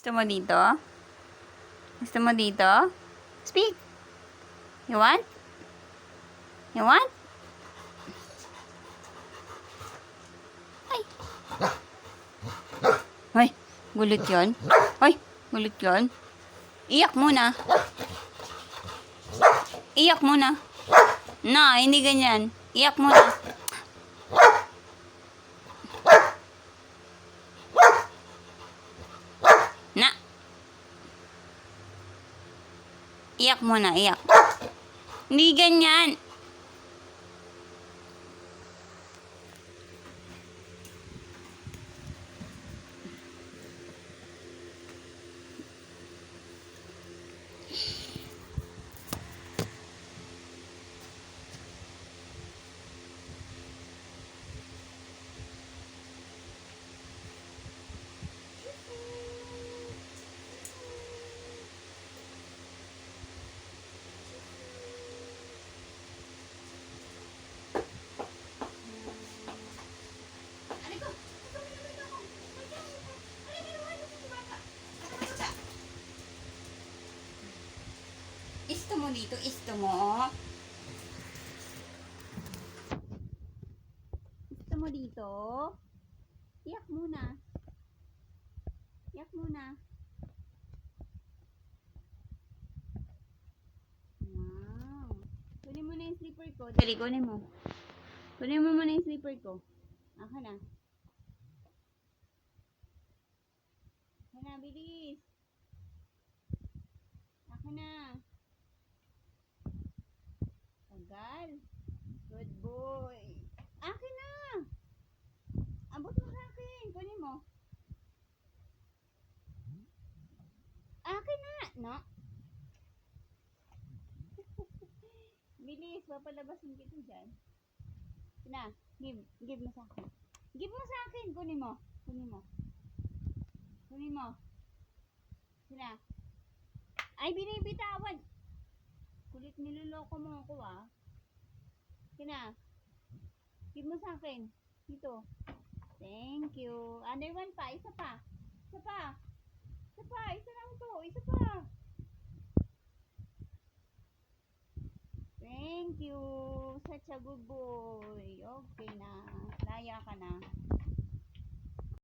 Gusto mo dito? Gusto mo dito? Speak. You want? You want? Ay. Ay, gulit yun. Ay, gulit yun. Iyak muna. Iyak muna. No, hindi ganyan. Iyak muna. Na. Iyak muna, iyak. Hindi ganyan. Isto mo dito, isto mo. Isto mo dito. Iyak muna. Iyak muna. Wow. Kunin mo na yung slipper ko. Dali, kunin mo. Kunin mo muna yung slipper ko. Aka na. Aka na, bilis. Aka na. Tagal. Good boy. Akin na. Abot mo sa akin. Kunin mo. Akin na. No. Bilis. Papalabasin kita dyan. Na. Give mo sa akin. Give mo sa akin. Kunin mo. Kunin mo. Kunin mo. Sina. Ay, binibitawan. Kulit niloloko mo ako ah. Sina. Give mo sa akin. Dito. Thank you. Another one pa. Isa pa. Isa pa. Isa pa. Isa lang to. Isa pa. Thank you. Such a good boy. Okay na. Laya ka na.